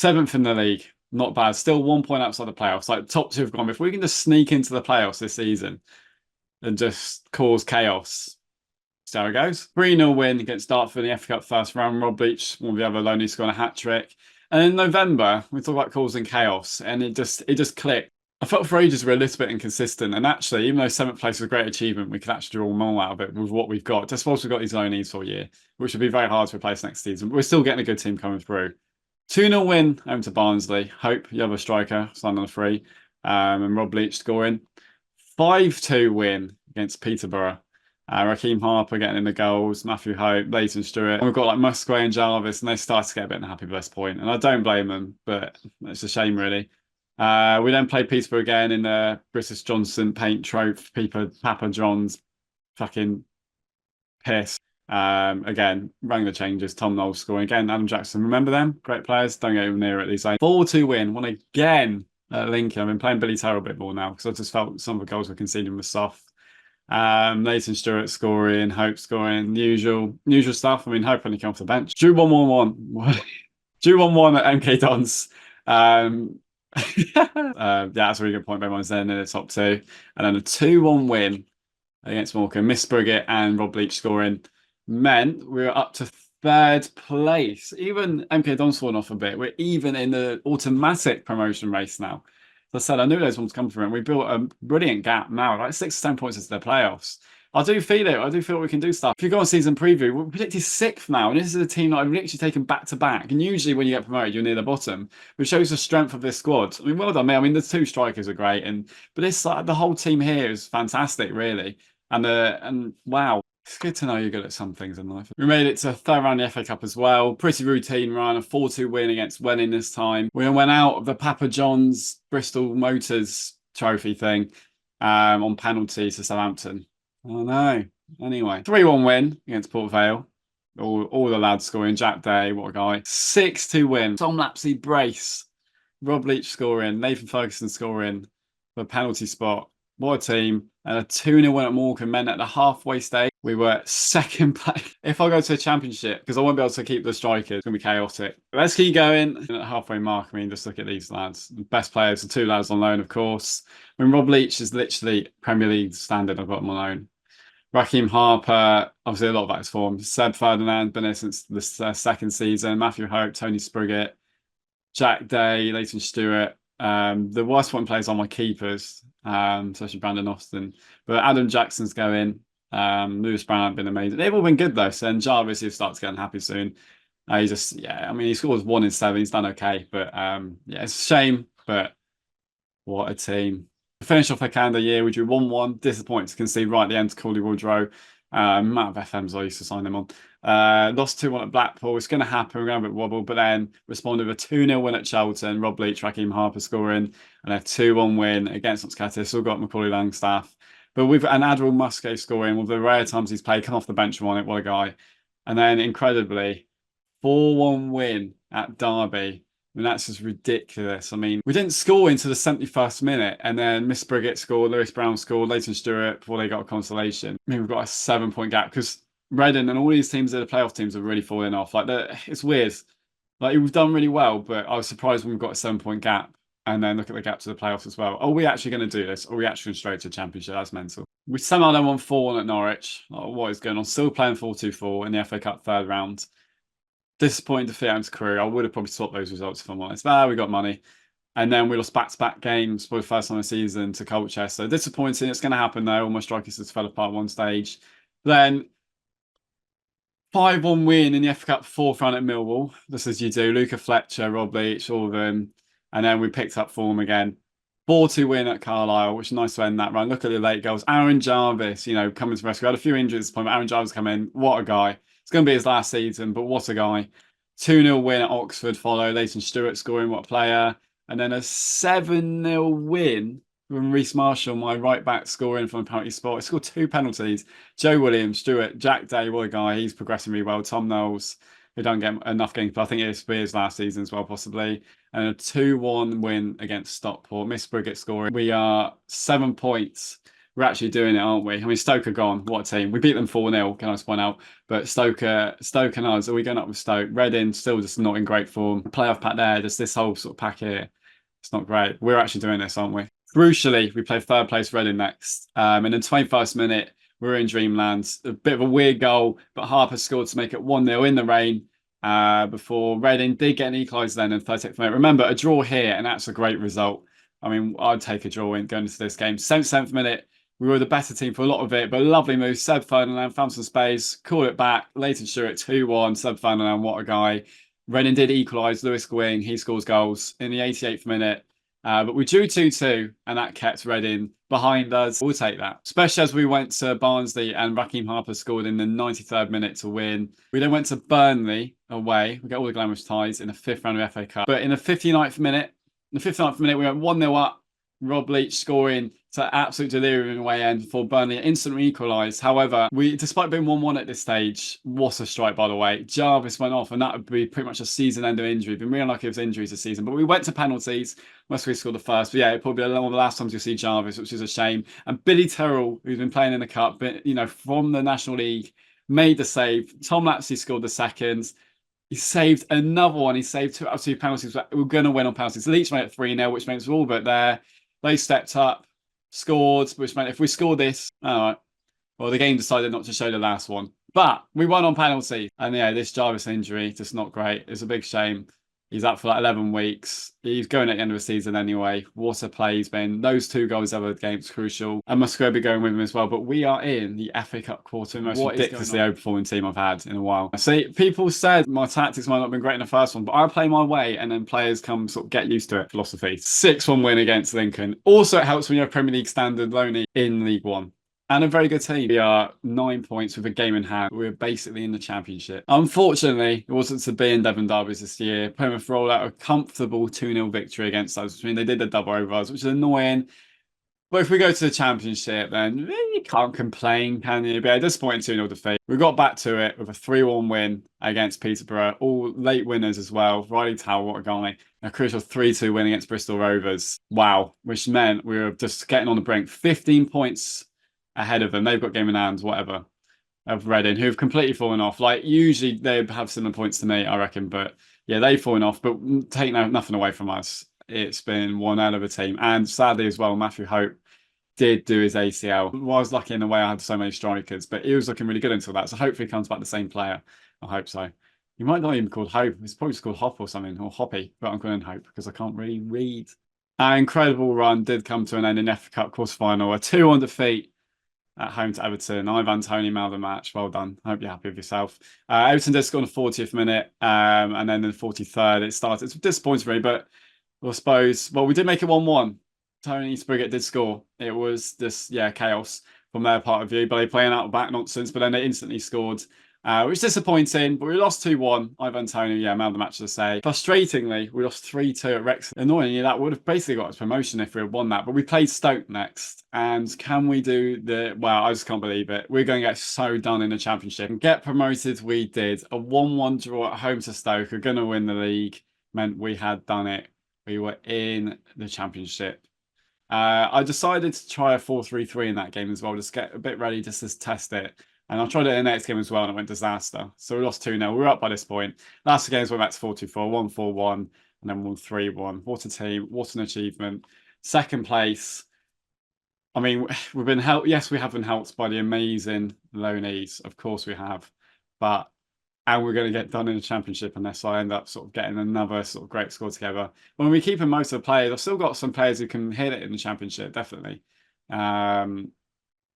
7th in the league. Not bad. Still 1 point outside the playoffs. Like top two have gone. If we can just sneak into the playoffs this season and just cause chaos, see how it goes. 3-0 win against Dartford in the FA Cup first round. Rob Leach, one of the other lonely, scoring a hat-trick. And in November, we talk about causing chaos, and it just clicked. I felt for ages we were a little bit inconsistent, and actually, even though 7th place was a great achievement, we could actually draw more out of it with what we've got. Just whilst we've got these loanees for a year, which would be very hard to replace next season. But we're still getting a good team coming through. 2-0 win home to Barnsley. Hope you have a striker, signed on the free, and Rob Leach scoring. 5-2 win against Peterborough. Raheem Harper getting in the goals, Matthew Hope, Leighton Stewart. And we've got like Musgrave and Jarvis, and they started to get a bit unhappy with this point. And I don't blame them, but it's a shame, really. We then played Peterborough again in the British Johnson Paint Trophy, Papa John's fucking piss. Again, rang the changes. Tom Knowles scoring again. Adam Jackson, remember them? Great players. Don't get even near it these days. 4-2 win. Won again at Lincoln. I've been playing Billy Terrell a bit more now because I just felt some of the goals we're conceding were soft. Leighton Stewart scoring, Hope scoring, usual stuff. I mean, Hope only came off the bench. Drew 1-1-1. Drew 1-1 at MK Dons. Yeah, that's a really good point by everyone's then in the top two. And then a 2-1 win against Morecambe. Miss Briggett and Rob Leach scoring meant we were up to 3rd place. Even MK Dons falling off a bit. We're even in the automatic promotion race now. As I said, I knew those ones come through, and we built a brilliant gap now, like 6 to 10 points into the playoffs. I do feel it. I do feel we can do stuff. If you go on season preview, we're predicted 6th now, and this is a team that I've literally taken back to back. And usually when you get promoted, you're near the bottom, which shows the strength of this squad. I mean, well done, man. I mean, the 2 strikers are great, but this the whole team here is fantastic, really. And wow. It's good to know you're good at some things in life. We made it to 3rd round of the FA Cup as well. Pretty routine run, a 4-2 win against SWNe this time. We went out of the Papa John's Bristol Motors trophy thing on penalty to Southampton. Oh no. Anyway, 3-1 win against Port Vale. All the lads scoring. Jack Day, what a guy. 6-2 win. Tom Lapsley brace. Rob Leach scoring. Nathan Ferguson scoring for a penalty spot. What a team. And a 2-0 win at Morecambe meant at the halfway stage, we were 2nd place. If I go to the championship, because I won't be able to keep the strikers, it's going to be chaotic. Let's keep going. At the halfway mark, I mean, just look at these lads. The best players, the 2 lads on loan, of course. I mean, Rob Leach is literally Premier League standard. I've got him on loan. Raheem Harper, obviously a lot of that is form. Seb Ferdinand, been there since the 2nd season. Matthew Hope, Tony Spriggett, Jack Day, Leighton Stewart. The worst one players are my keepers, especially Brandon Austin. But Adam Jackson's going. Lewis Brown been amazing. They've all been good though. So, and Jarvis, he'll start to get unhappy soon. I mean, he scores 1 in 7. He's done okay, but yeah, it's a shame. But what a team! To finish off the calendar year, we drew 1-1. Disappointed to concede right at the end to Cawley Woodrow. Amount of FMs I used to sign them on. Lost 2-1 at Blackpool. It's going to happen. We're going a bit wobble, but then responded with a 2-0 win at Charlton. Rob Leach, Raheem Harper scoring, and a 2-1 win against Notts County. Still got Macaulay Langstaff. But with an Admiral Musgrave scoring, with the rare times he's played, come off the bench and won it. What a guy. And then, incredibly, 4-1 win at Derby. I mean, that's just ridiculous. I mean, we didn't score into the 71st minute, and then Miss Briggett scored, Lewis Brown scored, Leighton Stewart before they got a consolation. I mean, we've got a 7-point gap because Reading and all these teams, the playoff teams, are really falling off. Like, it's weird. Like, we've done really well, but I was surprised when we've got a 7-point gap. And then look at the gap to the playoffs as well. Are we actually going to do this? Are we actually going straight to the championship? That's mental. We somehow then won 4-1 at Norwich. Oh, what is going on? Still playing 4-2-4 in the FA Cup 3rd round. Disappointing defeat out his career. I would have probably swapped those results if I'm honest. We got money. And then we lost back-to-back games for the first time of the season to Colchester. So disappointing. It's going to happen though. All my strikers just fell apart one stage. Then 5-1 win in the FA Cup 4th round at Millwall. Just as you do. Luca Fletcher, Rob Leach, all of them. And then we picked up form again. 4-2 win at Carlisle, which is nice to end that run. Look at the late goals. Aaron Jarvis, coming to rescue. We had a few injuries at this point, but Aaron Jarvis come in. What a guy. It's going to be his last season, but what a guy. 2-0 win at Oxford follow. Leighton Stewart scoring, what a player. And then a 7-0 win from Reece Marshall, my right back, scoring from a penalty spot. He scored 2 penalties. Joe Williams, Stewart, Jack Day, what a guy. He's progressing really well. Tom Knowles, who don't get enough games, but I think it's his last season as well, possibly. And a 2-1 win against Stockport. Miss Briggett scoring. We are 7 points. we're actually doing it, aren't we? I mean, Stoke are gone. What a team. We beat them 4-0, can I just point out? But Stoke and us, are we going up with Stoke? Reading still just not in great form. Playoff pack there, just this whole sort of pack here. It's not great. We're actually doing this, aren't we? Crucially, we play third place Reading next. In the 21st minute, we're in dreamland. A bit of a weird goal, but Harper scored to make it 1-0 in the rain before Reading did get an equaliser then in the 36th minute. Remember, a draw here, and that's a great result. I mean, I'd take a draw in going into this game. 77th minute, we were the better team for a lot of it, but a lovely move. Seb Ferdinand found some space, called it back. Leighton Stewart 2-1. Seb Ferdinand, what a guy. Reading did equalise. Lewis Gwing, he scores goals in the 88th minute. But we drew 2-2, and that kept Reading behind us. We'll take that. Especially as we went to Barnsley and Raheem Harper scored in the 93rd minute to win. We then went to Burnley away. We got all the glamorous ties in the 5th round of the FA Cup. But in the 59th minute, we went 1-0 up. Rob Leach scoring to absolute delirium away end before Burnley instantly equalised. However, despite being 1-1 at this stage, what a strike, by the way. Jarvis went off, and that would be pretty much a season-ender injury. Been really unlucky with injuries this season. But we went to penalties. Westbury scored the first. But yeah, it'll probably be one of the last times you'll see Jarvis, which is a shame. And Billy Terrell, who's been playing in the Cup, but from the National League, made the save. Tom Lapsley scored the second. He saved another one. He saved two out of two penalties. We're going to win on penalties. Leach made it 3-0, which makes all but there. They stepped up, scored, which meant if we score this, all right, well, the game decided not to show the last one. But we won on penalty. And yeah, this Jarvis injury, just not great. It's a big shame. He's out for like 11 weeks. He's going at the end of the season anyway. What a play he's been. Those 2 goals over the game's crucial. And Musgrove be going with him as well. But we are in the FA Cup quarter. Most ridiculously overperforming team I've had in a while. See, people said my tactics might not have been great in the first one, but I play my way and then players come sort of get used to it. Philosophy. 6-1 win against Lincoln. Also, it helps when you have Premier League standard SWNe in League One. And a very good team. We are 9 points with a game in hand. We're basically in the Championship. Unfortunately, it wasn't to be in Devon derbies this year. Plymouth rolled out a comfortable 2-0 victory against us, which means they did the double over us, which is annoying. But if we go to the Championship, then you can't complain, can you? But a disappointing 2-0 defeat. We got back to it with a 3-1 win against Peterborough. All late winners as well. Riley Towell, what a guy. A crucial 3-2 win against Bristol Rovers. Wow. Which meant we were just getting on the brink. 15 points ahead of them. They've got game in hand, whatever, of Reading, who've completely fallen off. Like, usually they have similar points to me, I reckon. But yeah, they've fallen off. But take nothing away from us. It's been one hell of a team. And sadly as well, Matthew Hope did do his ACL. I was lucky in the way I had so many strikers, but he was looking really good until that. So hopefully he comes back the same player. I hope so. He might not even be called Hope. It's probably just called Hop or something, or Hoppy. But I'm calling him Hope because I can't really read. Our incredible run did come to an end in the FA Cup quarter-final. A 2-1 defeat at home to Everton. Ivan Toney man of the match. Well done. I hope you're happy with yourself. Everton did score in the 40th minute, and then in the 43rd it started. It's disappointing really, but I suppose, well, we did make it 1-1. Tony Sprigget did score. It was this, chaos from their part of view, but they playing out of back nonsense, but then they instantly scored. Which was disappointing, but we lost 2-1. Ivan Toney, man of the match, to say. Frustratingly, we lost 3-2 at Wrexham. Annoyingly, that would have basically got us promotion if we had won that, but we played Stoke next. And can we do well, I just can't believe it. We're going to get so done in the Championship. And get promoted, we did. A 1-1 draw at home to Stoke. We're going to win the league. Meant we had done it. We were in the Championship. I decided to try a 4-3-3 in that game as well, just get a bit ready just to test it. And I tried it in the next game as well, and it went disaster. So we lost 2-0. We were up by this point. Last games went back to 4-2-4, 1-4-1, and then 1-3-1. What a team. What an achievement. Second place. I mean, we've been helped. Yes, we have been helped by the amazing SWNes. Of course we have. And we're going to get done in the Championship unless I end up sort of getting another sort of great score together. When we keep in most of the players, I've still got some players who can hit it in the Championship, definitely. And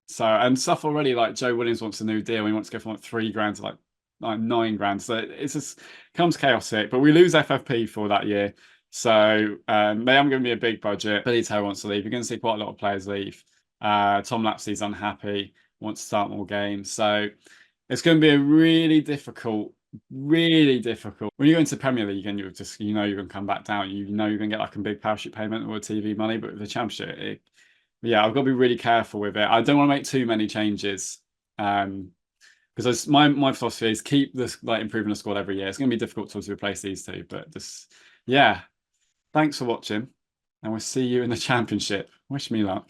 stuff already, like Joe Williams wants a new deal. He wants to go from like $3,000 to like 9 grand. So it's just comes chaotic. But we lose FFP for that year. So they haven't given me a big budget. Billy Terrell wants to leave. You're going to see quite a lot of players leave. Tom Lapsley's unhappy, wants to start more games. So it's going to be a really difficult. When you go into the Premier League and you're just, you're going to come back down. You're going to get like a big parachute payment or TV money. But with the Championship, I've got to be really careful with it. I don't want to make too many changes because my philosophy is keep this improving the squad every year. It's going to be difficult to replace these two, but just thanks for watching, and we'll see you in the Championship. Wish me luck.